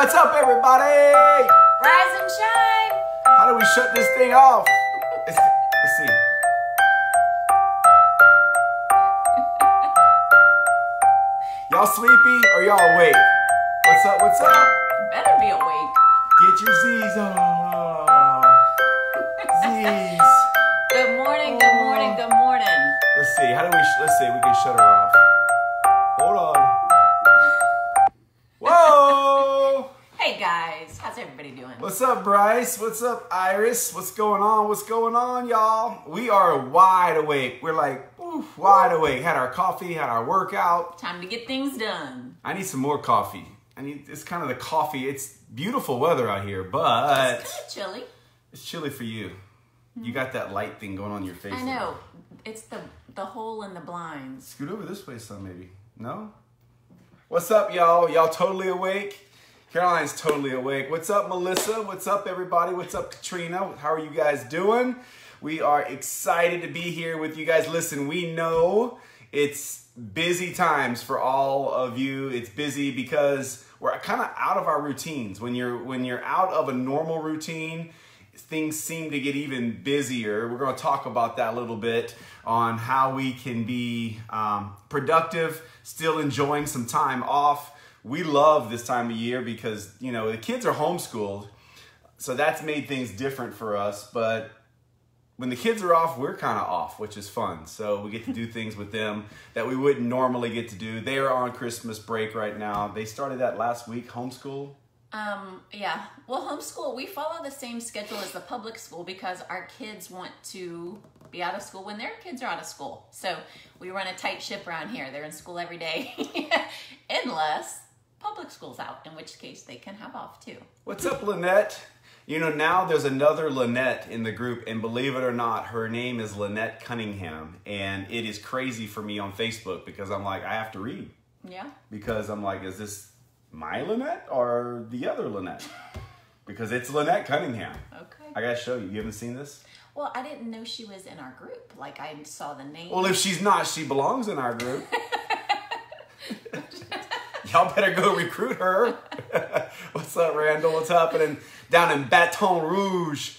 What's up, everybody? Rise and shine. How do we shut this thing off? Let's see. Y'all sleepy or y'all awake? What's up? What's up? Better be awake. Get your Z's on. Z's. Good morning, good morning, good morning. Let's see. Let's see. We can shut her off. Hold on. Whoa! Hey guys, how's everybody doing? What's up, Bryce? What's up, Iris? What's going on? What's going on, y'all? We are wide awake. We're like, oof, wide awake. Had our coffee, had our workout. Time to get things done. I need some more coffee. It's kind of the coffee. It's beautiful weather out here, but It's kind of chilly. It's chilly for you. You got that light thing going on your face. I know. It's the hole in the blinds. Scoot over this way some, maybe. No? What's up, y'all? Y'all totally awake? Caroline's totally awake. What's up, Melissa? What's up, everybody? What's up, Katrina? How are you guys doing? We are excited to be here with you guys. Listen, we know it's busy times for all of you. It's busy because we're kind of out of our routines. When you're out of a normal routine, things seem to get even busier. We're going to talk about that a little bit on how we can be productive, still enjoying some time off. We love this time of year because, you know, the kids are homeschooled, so that's made things different for us. But when the kids are off, we're kind of off, which is fun. So we get to do things with them that we wouldn't normally get to do. They are on Christmas break right now. They started that last week, homeschool. Yeah. Well, homeschool, we follow the same schedule as the public school because our kids want to be out of school when their kids are out of school. So we run a tight ship around here. They're in school every day, unless public school's out, in which case they can have off too. What's up, Lynette? You know, now there's another Lynette in the group, and believe it or not, her name is Lynette Cunningham, and it is crazy for me on Facebook because I'm like, I have to read. Yeah. Because I'm like, is this my Lynette or the other Lynette? Because it's Lynette Cunningham. Okay. I gotta show you. You haven't seen this? Well, I didn't know she was in our group. Like, I saw the name. Well, if she's not, she belongs in our group. Y'all better go recruit her. What's up, Randall? What's happening down in Baton Rouge?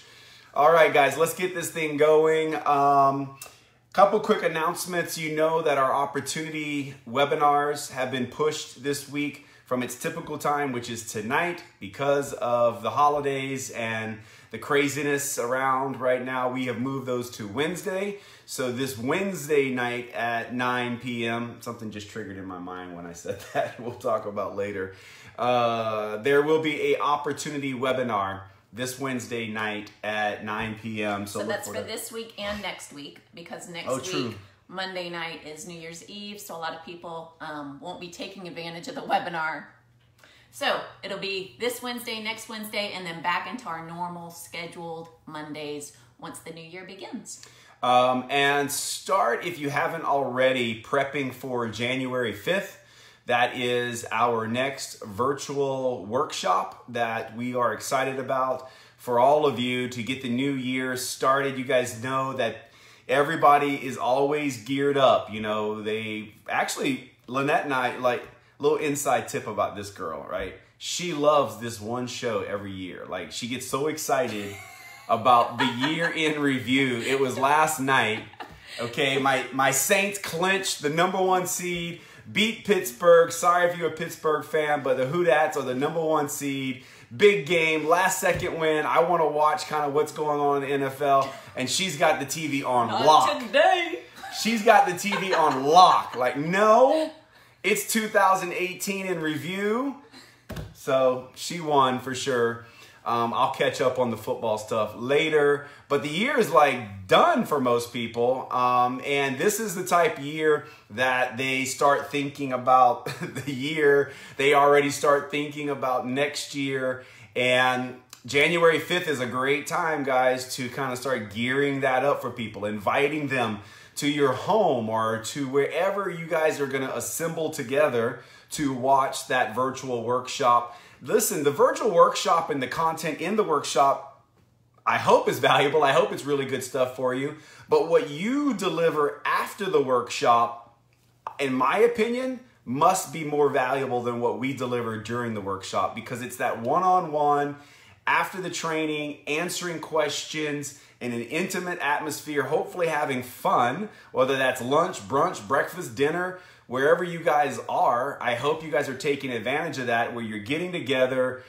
All right, guys, let's get this thing going. Couple quick announcements. You know that our opportunity webinars have been pushed this week from its typical time, which is tonight, because of the holidays and the craziness around right now. We have moved those to Wednesday. So this Wednesday night at 9 p.m., something just triggered in my mind when I said that. We'll talk about later. There will be an opportunity webinar this Wednesday night at 9 p.m. So that's for this week and next week, because next week, Monday night is New Year's Eve, so a lot of people won't be taking advantage of the webinar. So it'll be this Wednesday, next Wednesday, and then back into our normal scheduled Mondays once the new year begins. And start, if you haven't already, prepping for January 5th. That is our next virtual workshop that we are excited about for all of you to get the new year started. You guys know that everybody is always geared up. You know, Lynette and I, like, little inside tip about this girl, right? She loves this one show every year. Like, she gets so excited about the year in review. It was last night. Okay, my Saints clinched the #1 seed, beat Pittsburgh. Sorry if you're a Pittsburgh fan, but the Hoodats are the #1 seed. Big game, last second win. I want to watch kind of what's going on in the NFL, and she's got the TV on lock. Not today. She's got the TV on lock. Like, no, it's 2018 in review. So she won for sure. I'll catch up on the football stuff later. But the year is like done for most people. And this is the type of year that they start thinking about the year. They already start thinking about next year. And January 5th is a great time, guys, to kind of start gearing that up for people, inviting them to your home or to wherever you guys are going to assemble together to watch that virtual workshop. Listen, the virtual workshop and the content in the workshop, I hope is valuable. I hope it's really good stuff for you. But what you deliver after the workshop, in my opinion, must be more valuable than what we deliver during the workshop, because it's that one-on-one, after the training, answering questions in an intimate atmosphere, hopefully having fun, whether that's lunch, brunch, breakfast, dinner, wherever you guys are. I hope you guys are taking advantage of that, where you're getting together.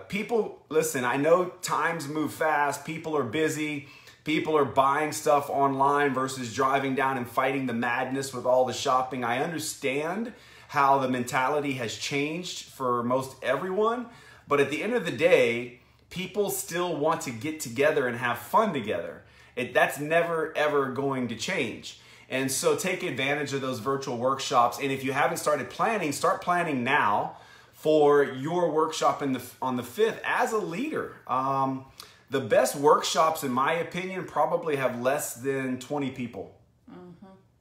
People, listen, I know times move fast. People are busy. People are buying stuff online versus driving down and fighting the madness with all the shopping. I understand how the mentality has changed for most everyone. But at the end of the day, people still want to get together and have fun together. That's never, ever going to change. And so take advantage of those virtual workshops. And if you haven't started planning, start planning now for your workshop on the 5th as a leader. The best workshops, in my opinion, probably have less than 20 people.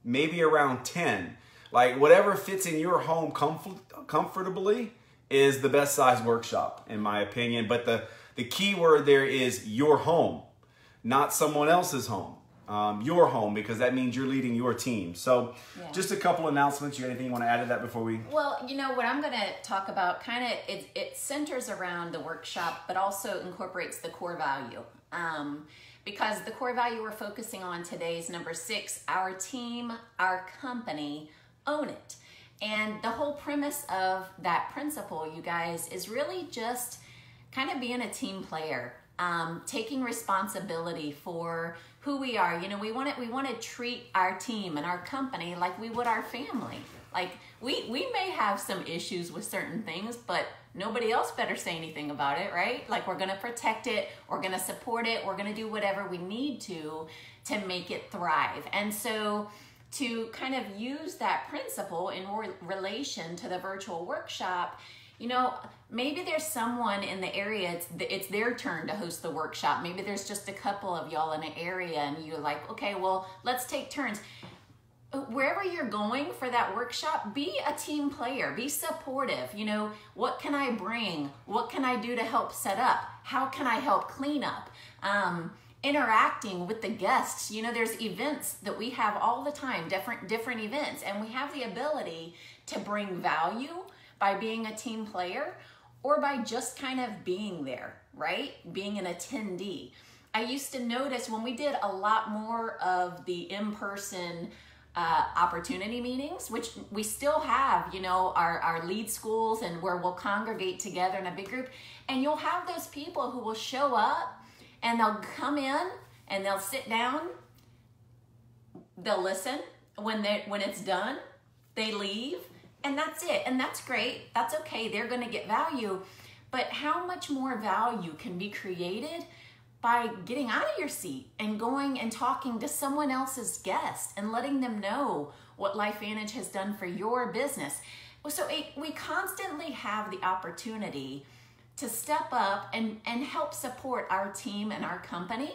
Maybe around 10. Like whatever fits in your home comfortably is the best size workshop, in my opinion. But the key word there is your home, not someone else's home. Your home, because that means you're leading your team. So just a couple announcements. You got anything you want to add to that before we? Well, you know, what I'm going to talk about it centers around the workshop, but also incorporates the core value. Because the core value we're focusing on today is number 6, our team, our company, own it. And the whole premise of that principle, you guys, is really just kind of being a team player, taking responsibility for who we are. You know, we want to treat our team and our company like we would our family. Like we may have some issues with certain things, but nobody else better say anything about it, right? Like we're going to protect it, we're going to support it, we're going to do whatever we need to make it thrive. And so to kind of use that principle in relation to the virtual workshop, you know, maybe there's someone in the area, it's their turn to host the workshop. Maybe there's just a couple of y'all in an area and you're like, okay, well, let's take turns. Wherever you're going for that workshop, be a team player, be supportive. You know, what can I bring? What can I do to help set up? How can I help clean up? Interacting with the guests. You know, there's events that we have all the time, different events, and we have the ability to bring value by being a team player or by just kind of being there, right? Being an attendee. I used to notice when we did a lot more of the in-person opportunity meetings, which we still have, you know, our lead schools and where we'll congregate together in a big group, and you'll have those people who will show up and they'll come in and they'll sit down, they'll listen. When it's done, they leave, and that's it. And that's great. That's okay. They're going to get value. But how much more value can be created by getting out of your seat and going and talking to someone else's guest and letting them know what LifeVantage has done for your business? So we constantly have the opportunity to step up and help support our team and our company.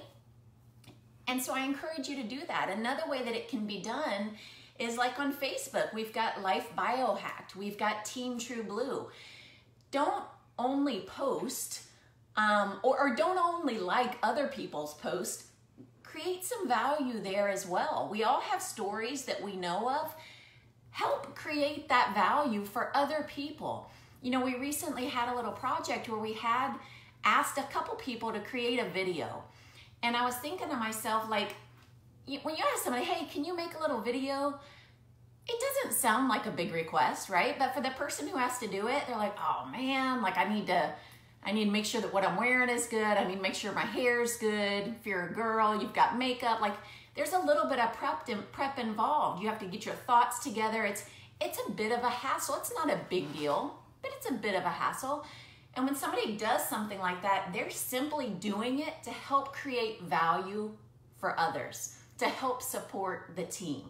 And so I encourage you to do that. Another way that it can be done is like on Facebook. We've got Life Biohacked. We've got Team True Blue. Don't only post or don't only like other people's posts. Create some value there as well. We all have stories that we know of. Help create that value for other people. You know, we recently had a little project where we had asked a couple people to create a video. And I was thinking to myself, like, when you ask somebody, hey, can you make a little video? It doesn't sound like a big request, right? But for the person who has to do it, they're like, oh man, like I need to make sure that what I'm wearing is good. I need to make sure my hair's good. If you're a girl, you've got makeup. Like there's a little bit of prep involved. You have to get your thoughts together. It's a bit of a hassle. It's not a big deal, but it's a bit of a hassle. And when somebody does something like that, they're simply doing it to help create value for others, to help support the team.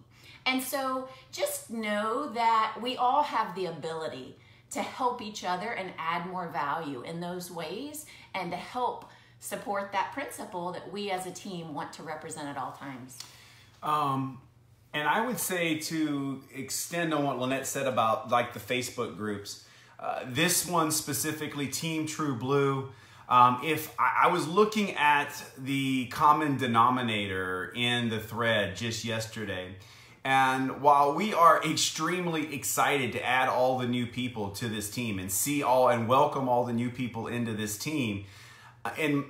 And so just know that we all have the ability to help each other and add more value in those ways and to help support that principle that we as a team want to represent at all times. And I would say, to extend on what Lynette said about like the Facebook groups, this one specifically, Team True Blue, if I was looking at the common denominator in the thread just yesterday, And while we are extremely excited to add all the new people to this team and see all and welcome all the new people into this team, in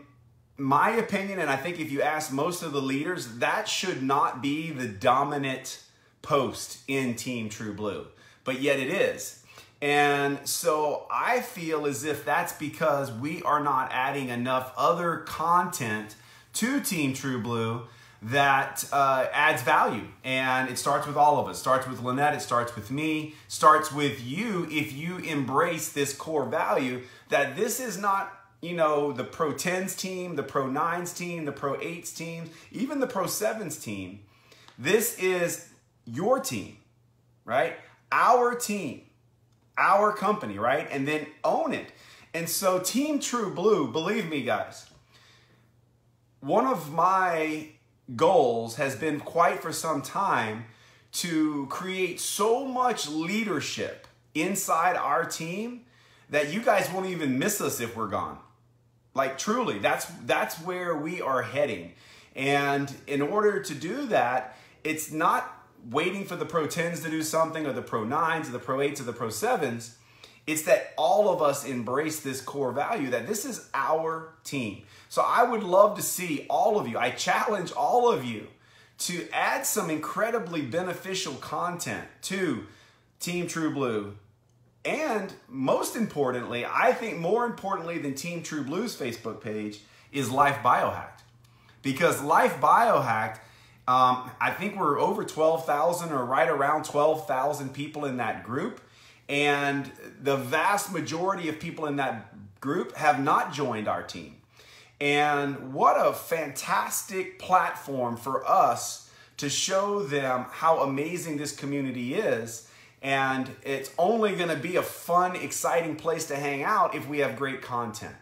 my opinion, and I think if you ask most of the leaders, that should not be the dominant post in Team True Blue, but yet it is. And so I feel as if that's because we are not adding enough other content to Team True Blue that adds value. And it starts with all of us. It starts with Lynette. It starts with me. Starts with you if you embrace this core value that this is not, you know, the Pro 10s team, the Pro 9s team, the Pro 8s team, even the Pro 7s team. This is your team, right? Our team, our company, right? And then own it. And so Team True Blue, believe me, guys, one of my goals has been quite for some time to create so much leadership inside our team that you guys won't even miss us if we're gone. Like truly, that's where we are heading. And in order to do that, it's not waiting for the Pro 10s to do something or the Pro 9s or the Pro 8s or the Pro 7s. It's that all of us embrace this core value that this is our team. So I would love to see all of you, I challenge all of you to add some incredibly beneficial content to Team True Blue. And most importantly, I think more importantly than Team True Blue's Facebook page is Life Biohacked. Because Life Biohacked, I think we're over 12,000 or right around 12,000 people in that group. And the vast majority of people in that group have not joined our team. And what a fantastic platform for us to show them how amazing this community is. And it's only going to be a fun, exciting place to hang out if we have great content.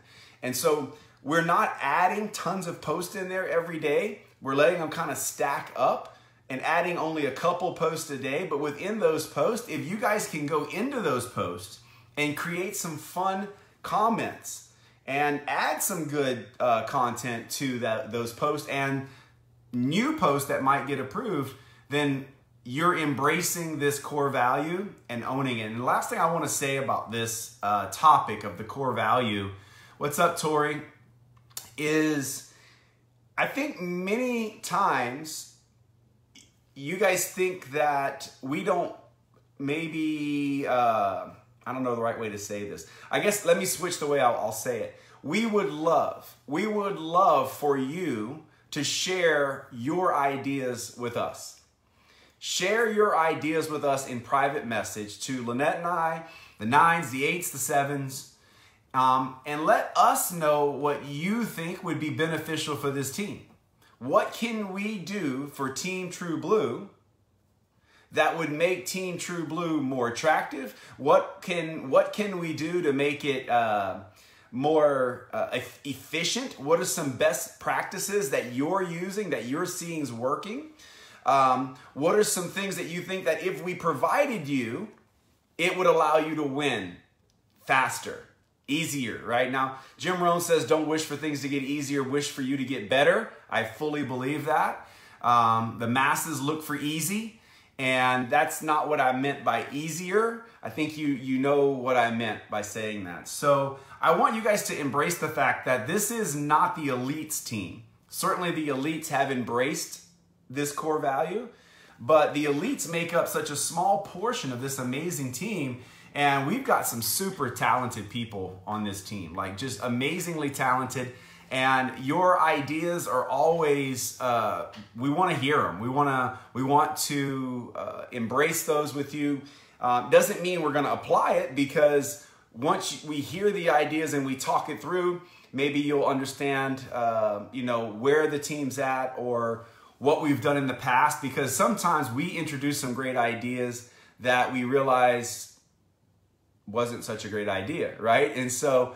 And so we're not adding tons of posts in there every day. We're letting them kind of stack up and adding only a couple posts a day. But within those posts, if you guys can go into those posts and create some fun comments and add some good content to those posts and new posts that might get approved, then you're embracing this core value and owning it. And the last thing I want to say about this topic of the core value, what's up, Tori, is I think many times you guys think that we don't maybe, I don't know the right way to say this. I guess let me switch the way I'll say it. We would love for you to share your ideas with us. Share your ideas with us in private message to Lynette and I, the 9s, the 8s, the 7s, and let us know what you think would be beneficial for this team. What can we do for Team True Blue that would make Team True Blue more attractive? What can we do to make it more efficient? What are some best practices that you're using, that you're seeing is working? What are some things that you think that if we provided you, it would allow you to win faster, easier, right? Now, Jim Rohn says, don't wish for things to get easier, wish for you to get better. I fully believe that. The masses look for easy, and that's not what I meant by easier. I think you know what I meant by saying that. So I want you guys to embrace the fact that this is not the elites team. Certainly the elites have embraced this core value, but the elites make up such a small portion of this amazing team. And we've got some super talented people on this team, like just amazingly talented. And your ideas are always, we want to hear them. We want to embrace those with you. Doesn't mean we're going to apply it, because once we hear the ideas and we talk it through, maybe you'll understand, where the team's at or what we've done in the past, because sometimes we introduce some great ideas that we realize wasn't such a great idea, right? And so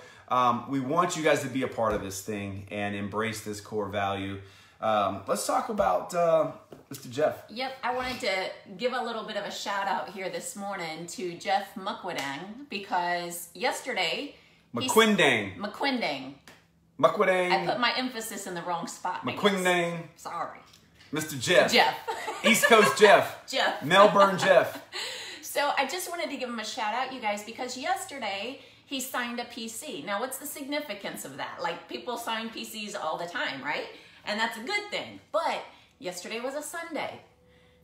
we want you guys to be a part of this thing and embrace this core value. Let's talk about Mr. Jeff. Yep, I wanted to give a little bit of a shout out here this morning to Jeff McQuindang, because yesterday... McQuindang. McQuindang. McQuindang. I put my emphasis in the wrong spot. McQuindang. Sorry. Mr. Jeff. Jeff. East Coast Jeff. Jeff. Melbourne Jeff. So I just wanted to give him a shout out, you guys, because yesterday he signed a PC. Now, what's the significance of that? Like, people sign PCs all the time, right? And that's a good thing. But yesterday was a Sunday.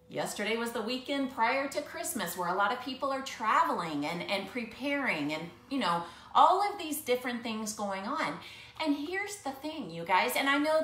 Yesterday was the weekend prior to Christmas, where a lot of people are traveling and preparing and, you know, all of these different things going on. And here's the thing, you guys, and I know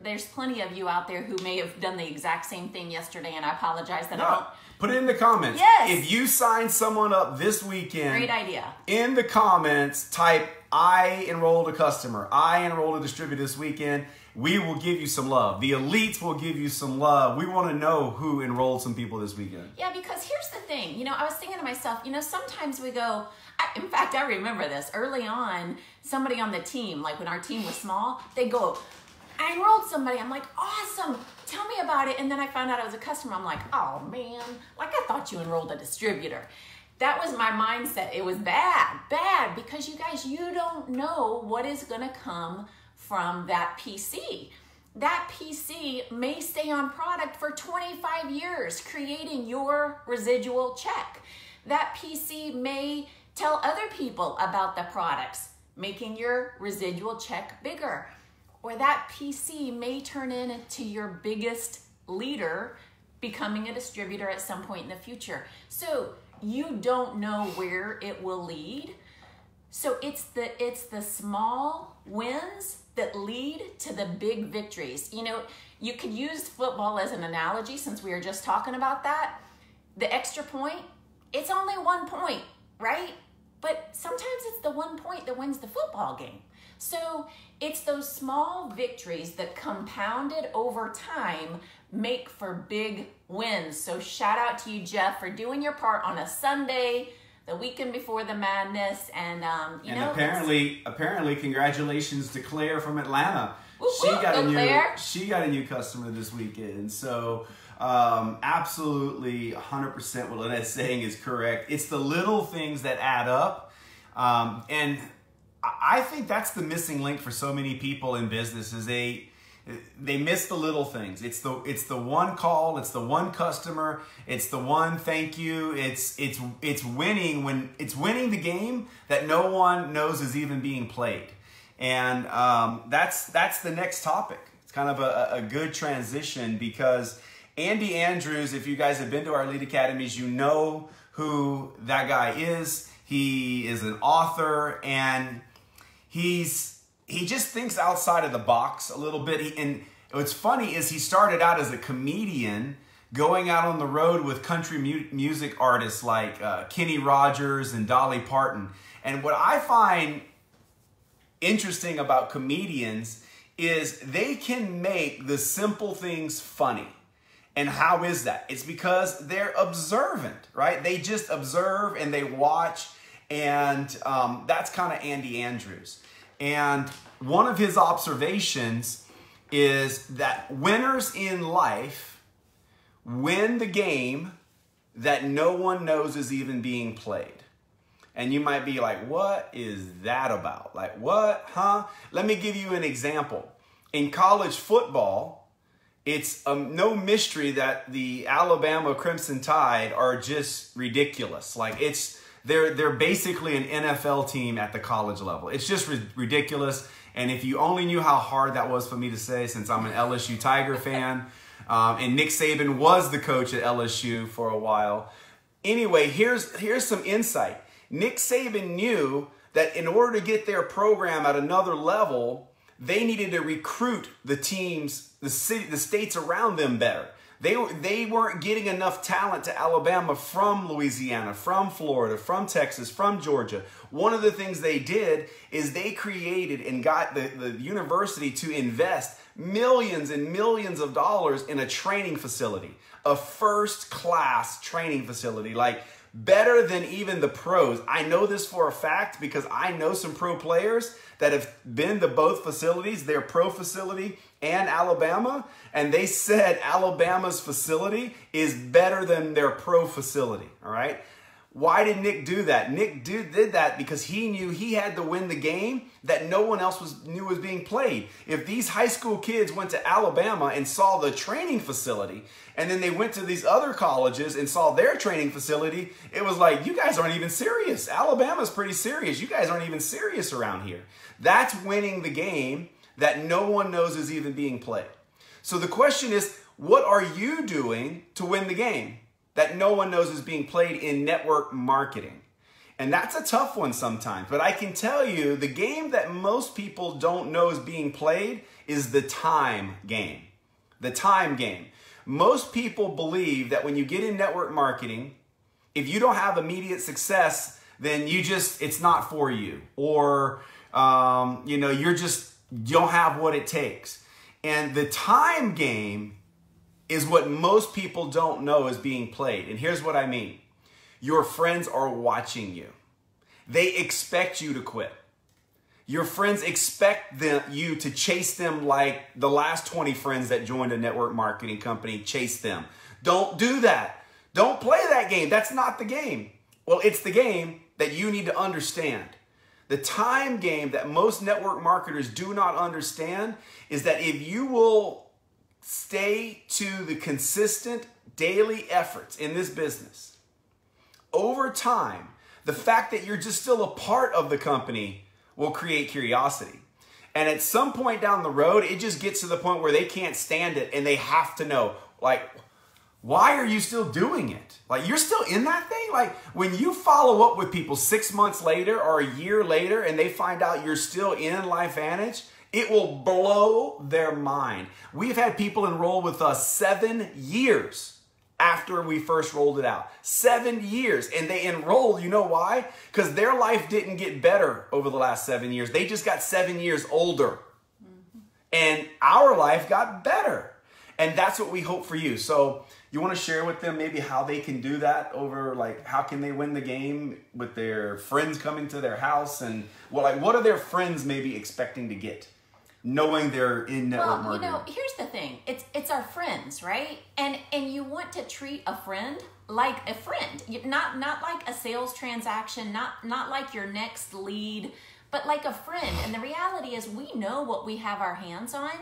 there's plenty of you out there who may have done the exact same thing yesterday, and I apologize that I don't. Put it in the comments. Yes. If you sign someone up this weekend. Great idea. In the comments, type, I enrolled a customer. I enrolled a distributor this weekend. We will give you some love. The elites will give you some love. We want to know who enrolled some people this weekend. Yeah, because here's the thing. You know, I was thinking to myself, you know, sometimes we go, in fact, I remember this. Early on, somebody on the team, like when our team was small, they go, I enrolled somebody. I'm like, awesome. Tell me about it. And then I found out I was a customer. I'm like, oh, man. Like, I thought you enrolled a distributor. That was my mindset. It was bad, because you guys, you don't know what is going to come from that PC. That PC may stay on product for 25 years, creating your residual check. That PC may tell other people about the products, making your residual check bigger. Or that PC may turn into your biggest leader, becoming a distributor at some point in the future. So you don't know where it will lead. So it's the small wins that lead to the big victories. You know, you could use football as an analogy, since we were just talking about that. The extra point, it's only 1 point, right? But sometimes it's the 1 point that wins the football game. So it's those small victories that compounded over time make for big wins. So shout out to you, Jeff, for doing your part on a Sunday, the weekend before the madness. And you know, apparently congratulations to Claire from Atlanta. Whoop, whoop, she got a new customer this weekend. So absolutely 100% what Lynette's saying is correct. It's the little things that add up. And I think that's the missing link for so many people in business, is they miss the little things. It's the one call, it's the one customer, it's the one thank you. It's winning the game that no one knows is even being played. And that's the next topic. It's kind of a good transition, because Andy Andrews, if you guys have been to our Elite Academies, you know who that guy is. He is an author, and he just thinks outside of the box a little bit. And what's funny is he started out as a comedian, going out on the road with country music artists like Kenny Rogers and Dolly Parton. And what I find interesting about comedians is they can make the simple things funny. And how is that? It's because they're observant, right? They just observe and they watch. And that's kind of Andy Andrews. And one of his observations is that winners in life win the game that no one knows is even being played. And you might be like, what is that about? Like, what, huh? Let me give you an example. In college football, it's no mystery that the Alabama Crimson Tide are just ridiculous. Like, they're basically an NFL team at the college level. It's just ridiculous. And if you only knew how hard that was for me to say, since I'm an LSU Tiger fan, and Nick Saban was the coach at LSU for a while. Anyway, here's some insight. Nick Saban knew that in order to get their program at another level, they needed to recruit the teams, the states around them better. They weren't getting enough talent to Alabama from Louisiana, from Florida, from Texas, from Georgia. One of the things they did is they created and got the university to invest millions and millions of dollars in a training facility, a first-class training facility, like better than even the pros. I know this for a fact because I know some pro players that have been to both facilities, their pro facility and Alabama, and they said Alabama's facility is better than their pro facility, all right? Why did Nick do that? Nick did that because he knew he had to win the game that no one else knew was being played. If these high school kids went to Alabama and saw the training facility, and then they went to these other colleges and saw their training facility, it was like, you guys aren't even serious. Alabama's pretty serious. You guys aren't even serious around here. That's winning the game that no one knows is even being played. So the question is, what are you doing to win the game that no one knows is being played in network marketing? And that's a tough one sometimes. But I can tell you the game that most people don't know is being played is the time game. The time game. Most people believe that when you get in network marketing, if you don't have immediate success, then it's not for you. Or, you don't have what it takes. And the time game is what most people don't know is being played. And here's what I mean. Your friends are watching you. They expect you to quit. Your friends expect you to chase them like the last 20 friends that joined a network marketing company chased them. Don't do that. Don't play that game. That's not the game. Well, it's the game that you need to understand. The time game that most network marketers do not understand is that if you will stay to the consistent daily efforts in this business, over time, the fact that you're just still a part of the company will create curiosity. And at some point down the road, it just gets to the point where they can't stand it and they have to know, like, why are you still doing it? Like, you're still in that thing? Like, when you follow up with people 6 months later or a year later and they find out you're still in LifeVantage, it will blow their mind. We've had people enroll with us 7 years after we first rolled it out. 7 years. And they enrolled, you know why? Because their life didn't get better over the last 7 years. They just got 7 years older. And our life got better. And that's what we hope for you. So you want to share with them maybe how they can do that over, like, how can they win the game with their friends coming to their house? And what are their friends maybe expecting to get, knowing they're in network marketing? Well, here's the thing. It's our friends, right? And you want to treat a friend like a friend. Not like a sales transaction, not like your next lead, but like a friend. And the reality is we know what we have our hands on.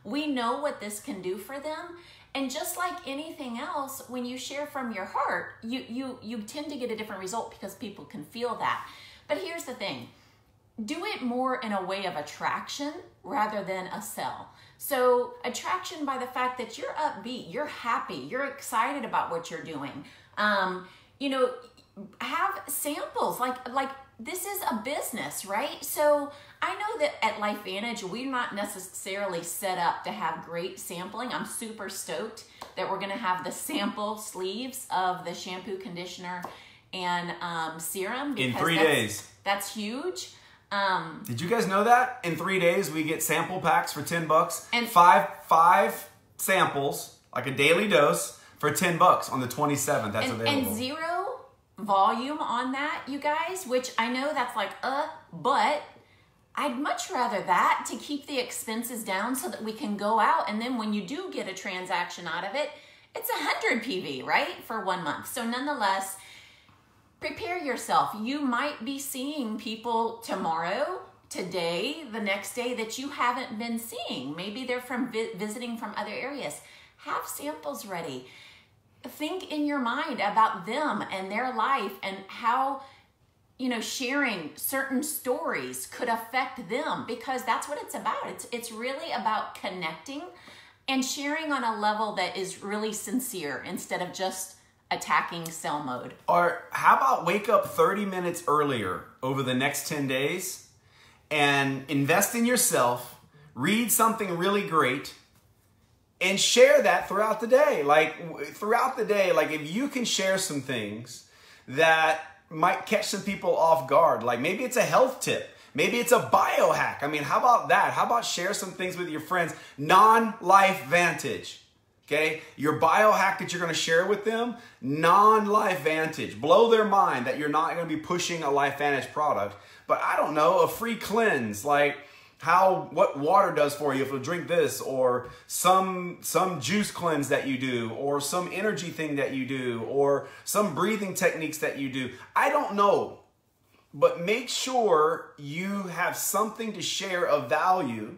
We know what this can do for them. And just like anything else, when you share from your heart, you tend to get a different result because people can feel that. But here's the thing. Do it more in a way of attraction rather than a sell. So attraction by the fact that you're upbeat, you're happy, you're excited about what you're doing. Have samples, like this is a business, right? So I know that at LifeVantage, we're not necessarily set up to have great sampling. I'm super stoked that we're gonna have the sample sleeves of the shampoo, conditioner, and serum. In 3 days. That's huge. Did you guys know that? In 3 days, we get sample packs for $10 and five samples, like a daily dose, for $10 on the 27th. That's available. And 0 volume on that, you guys, which I know that's like, but I'd much rather that to keep the expenses down so that we can go out. And then when you do get a transaction out of it, it's 100 PV, right? For 1 month. So nonetheless, prepare yourself. You might be seeing people tomorrow, today, the next day that you haven't been seeing. Maybe they're from visiting from other areas. Have samples ready. Think in your mind about them and their life and how, sharing certain stories could affect them, because that's what it's about. It's really about connecting and sharing on a level that is really sincere instead of just attacking sell mode. Or how about wake up 30 minutes earlier over the next 10 days and invest in yourself, read something really great, and share that throughout the day. Like if you can share some things that might catch some people off guard, like maybe it's a health tip, maybe it's a biohack. I mean, how about that? How about share some things with your friends, non-LifeVantage? Okay, your biohack that you're going to share with them, non-LifeVantage. Blow their mind that you're not going to be pushing a LifeVantage product, but I don't know, a free cleanse, like what water does for you if you drink this, or some juice cleanse that you do, or some energy thing that you do, or some breathing techniques that you do. I don't know, but make sure you have something to share of value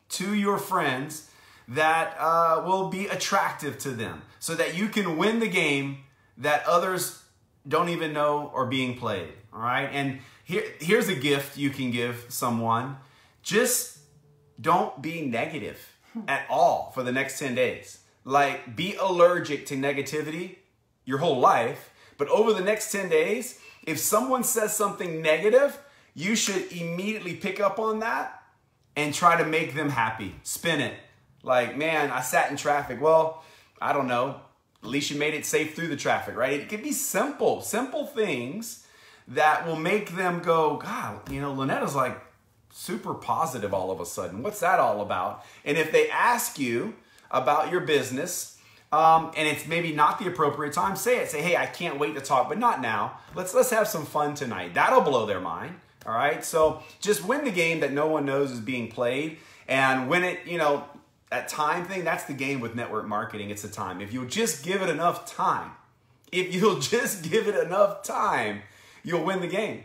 to your friends that will be attractive to them, so that you can win the game that others don't even know are being played. All right, and here's a gift you can give someone. Just don't be negative at all for the next 10 days. Like, be allergic to negativity your whole life, but over the next 10 days, if someone says something negative, you should immediately pick up on that and try to make them happy. Spin it. Like, man, I sat in traffic. Well, I don't know. At least you made it safe through the traffic, right? It could be simple things that will make them go, God, you know, Lynette is like super positive all of a sudden. What's that all about? And if they ask you about your business, and it's maybe not the appropriate time, say it. Say, hey, I can't wait to talk, but not now. Let's have some fun tonight. That'll blow their mind. All right. So just win the game that no one knows is being played, and win it, you know, that time thing. That's the game with network marketing. It's the time. If you'll just give it enough time, you'll win the game.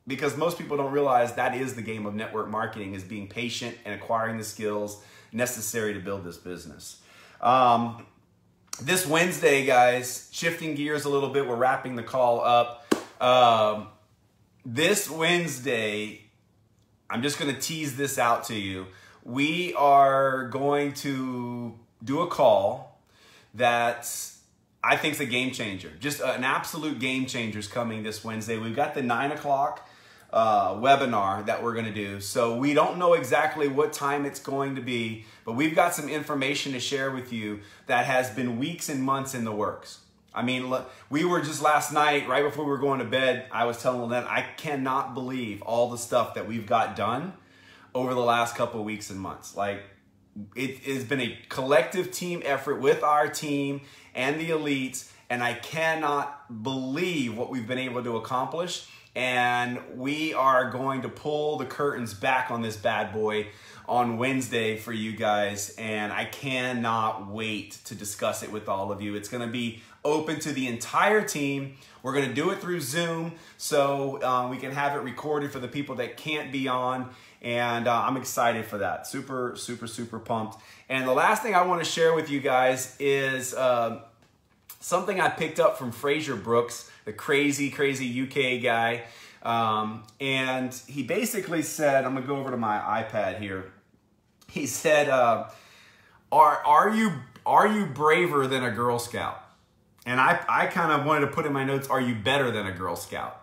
Because most people don't realize that is the game of network marketing, is being patient and acquiring the skills necessary to build this business. This Wednesday, guys, shifting gears a little bit, we're wrapping the call up. This Wednesday, I'm just going to tease this out to you. We are going to do a call that I think is a game changer. Just an absolute game changer is coming this Wednesday. We've got the 9 o'clock webinar that we're going to do. So we don't know exactly what time it's going to be, but we've got some information to share with you that has been weeks and months in the works. I mean, we were just last night, right before we were going to bed, I was telling Lynette, I cannot believe all the stuff that we've got done over the last couple of weeks and months. Like, it has been a collective team effort with our team and the elites, and I cannot believe what we've been able to accomplish. And we are going to pull the curtains back on this bad boy on Wednesday for you guys, and I cannot wait to discuss it with all of you. It's going to be open to the entire team. We're going to do it through Zoom, so we can have it recorded for the people that can't be on, and I'm excited for that. Super, super, super pumped. And the last thing I want to share with you guys is something I picked up from Fraser Brooks, the crazy UK guy. And he basically said, I'm going to go over to my iPad here. He said, are you braver than a Girl Scout? And I kind of wanted to put in my notes, are you better than a Girl Scout?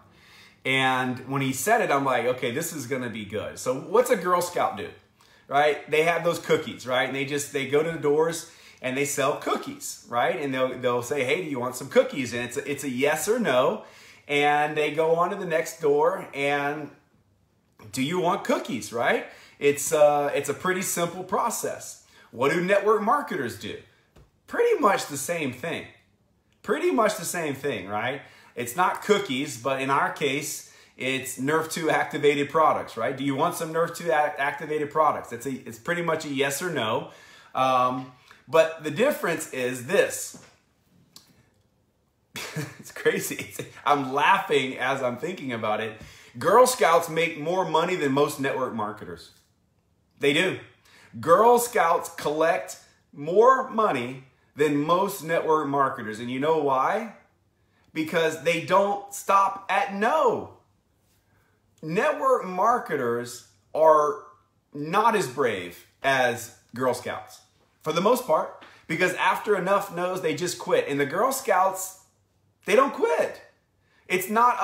And when he said it, I'm like, okay, this is going to be good. So what's a Girl Scout do? Right? They have those cookies, right? And they go to the doors and they sell cookies, right? And they'll say, hey, do you want some cookies? And it's a yes or no. And they go on to the next door and, do you want cookies, right? It's a pretty simple process. What do network marketers do? Pretty much the same thing. Pretty much the same thing, right? It's not cookies, but in our case, it's Nerf 2 activated products, right? Do you want some Nerf 2 activated products? It's pretty much a yes or no. But the difference is this. It's crazy. I'm laughing as I'm thinking about it. Girl Scouts make more money than most network marketers. They do. Girl Scouts collect more money than most network marketers. And you know why? Because they don't stop at no. Network marketers are not as brave as Girl Scouts for the most part, because after enough no's, they just quit. And the Girl Scouts, they don't quit. It's not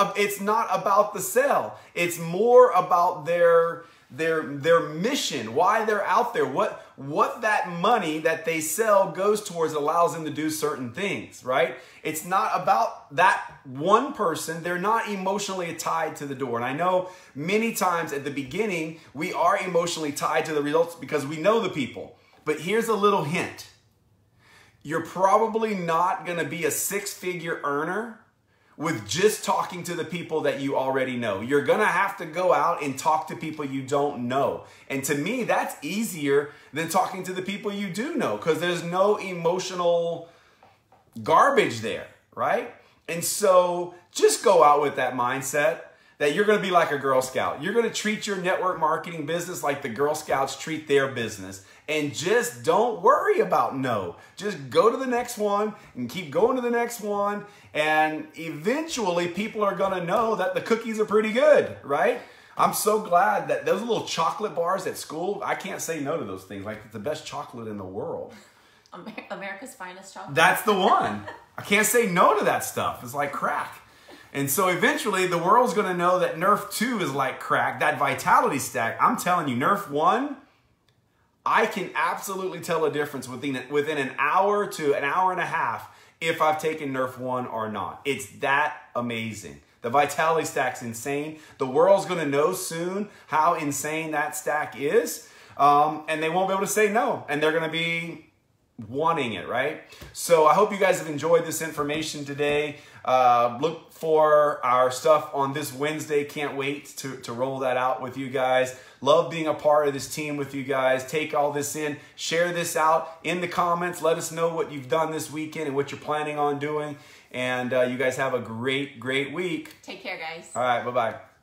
about the sell. It's more about their mission, why they're out there, what that money that they sell goes towards allows them to do certain things, right? It's not about that one person. They're not emotionally tied to the door. And I know many times at the beginning, we are emotionally tied to the results because we know the people. But here's a little hint. You're probably not going to be a six-figure earner with just talking to the people that you already know. You're going to have to go out and talk to people you don't know. And to me, that's easier than talking to the people you do know, because there's no emotional garbage there, right? And so just go out with that mindset that you're going to be like a Girl Scout. You're going to treat your network marketing business like the Girl Scouts treat their business. And just don't worry about no. Just go to the next one and keep going to the next one. And eventually people are going to know that the cookies are pretty good, right? I'm so glad that those little chocolate bars at school, I can't say no to those things. Like, it's the best chocolate in the world. America's finest chocolate. That's the one. I can't say no to that stuff. It's like crack. And so eventually the world's going to know that Nerf 2 is like crack. That Vitality Stack, I'm telling you, Nerf 1, I can absolutely tell a difference within an hour to an hour and a half if I've taken Nerf 1 or not. It's that amazing. The Vitality Stack's insane. The world's going to know soon how insane that stack is. And they won't be able to say no. And they're going to be wanting it, right? So I hope you guys have enjoyed this information today. Look for our stuff on this Wednesday. Can't wait to roll that out with you guys. Love being a part of this team with you guys. Take all this in. Share this out in the comments. Let us know what you've done this weekend and what you're planning on doing. And you guys have a great, great week. Take care, guys. All right. Bye-bye.